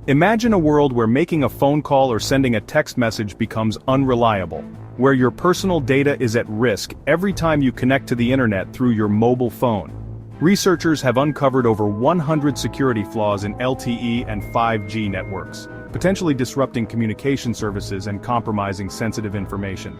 Imagine a world where making a phone call or sending a text message becomes unreliable, where your personal data is at risk every time you connect to the internet through your mobile phone. Researchers have uncovered over 100 security flaws in LTE and 5G networks, potentially disrupting communication services and compromising sensitive information.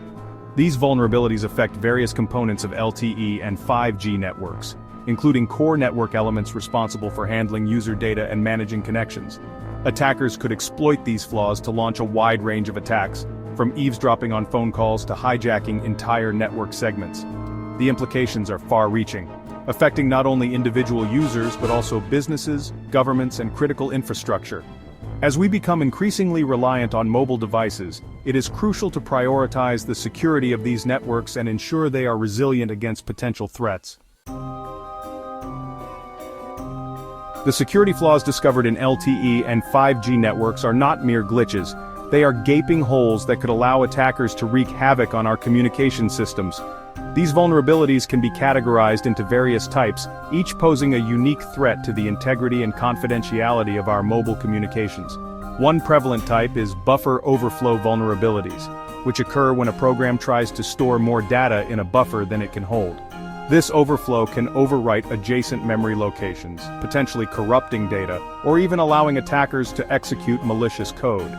These vulnerabilities affect various components of LTE and 5G networks, including core network elements responsible for handling user data and managing connections. Attackers could exploit these flaws to launch a wide range of attacks, from eavesdropping on phone calls to hijacking entire network segments. The implications are far-reaching, affecting not only individual users but also businesses, governments, and critical infrastructure. As we become increasingly reliant on mobile devices, it is crucial to prioritize the security of these networks and ensure they are resilient against potential threats. The security flaws discovered in LTE and 5G networks are not mere glitches. They are gaping holes that could allow attackers to wreak havoc on our communication systems. These vulnerabilities can be categorized into various types, each posing a unique threat to the integrity and confidentiality of our mobile communications. One prevalent type is buffer overflow vulnerabilities, which occur when a program tries to store more data in a buffer than it can hold. This overflow can overwrite adjacent memory locations, potentially corrupting data, or even allowing attackers to execute malicious code.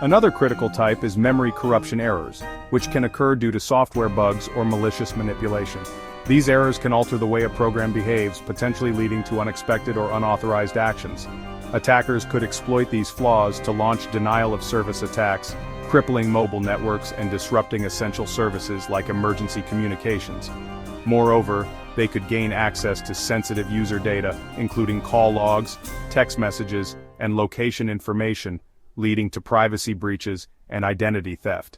Another critical type is memory corruption errors, which can occur due to software bugs or malicious manipulation. These errors can alter the way a program behaves, potentially leading to unexpected or unauthorized actions. Attackers could exploit these flaws to launch denial-of-service attacks, crippling mobile networks and disrupting essential services like emergency communications. Moreover, they could gain access to sensitive user data, including call logs, text messages, and location information, leading to privacy breaches and identity theft.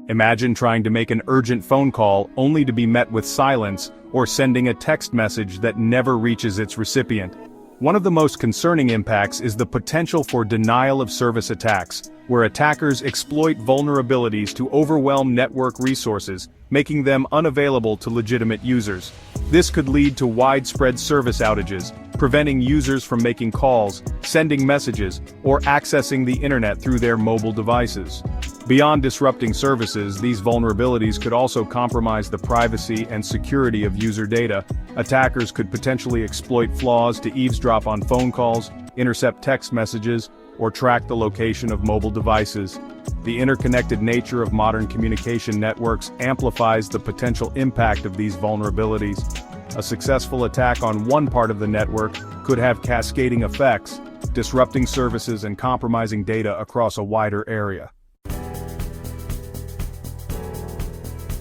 Imagine trying to make an urgent phone call only to be met with silence, or sending a text message that never reaches its recipient. One of the most concerning impacts is the potential for denial-of-service attacks, where attackers exploit vulnerabilities to overwhelm network resources, making them unavailable to legitimate users. This could lead to widespread service outages, preventing users from making calls, sending messages, or accessing the internet through their mobile devices. Beyond disrupting services, these vulnerabilities could also compromise the privacy and security of user data. Attackers could potentially exploit flaws to eavesdrop on phone calls, intercept text messages, or track the location of mobile devices. The interconnected nature of modern communication networks amplifies the potential impact of these vulnerabilities. A successful attack on one part of the network could have cascading effects, disrupting services and compromising data across a wider area.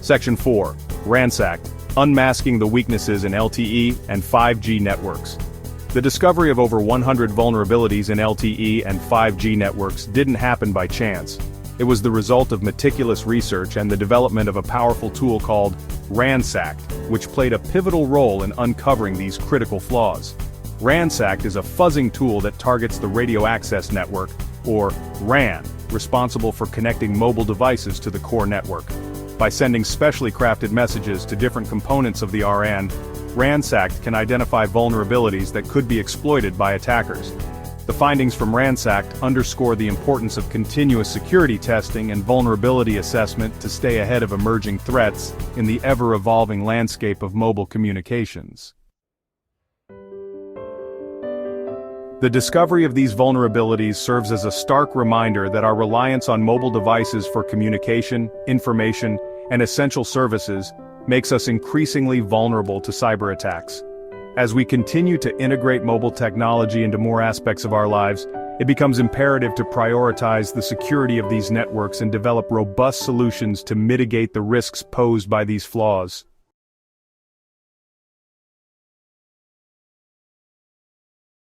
Section 4. RANsacked. Unmasking the weaknesses in LTE and 5G networks. The discovery of over 100 vulnerabilities in LTE and 5G networks didn't happen by chance. It was the result of meticulous research and the development of a powerful tool called RANsacked, which played a pivotal role in uncovering these critical flaws. RANsacked is a fuzzing tool that targets the radio access network, or RAN, responsible for connecting mobile devices to the core network. By sending specially crafted messages to different components of the RAN, RANsacked can identify vulnerabilities that could be exploited by attackers. The findings from RANsacked underscore the importance of continuous security testing and vulnerability assessment to stay ahead of emerging threats in the ever-evolving landscape of mobile communications. The discovery of these vulnerabilities serves as a stark reminder that our reliance on mobile devices for communication, information, and essential services makes us increasingly vulnerable to cyber attacks. As we continue to integrate mobile technology into more aspects of our lives, it becomes imperative to prioritize the security of these networks and develop robust solutions to mitigate the risks posed by these flaws.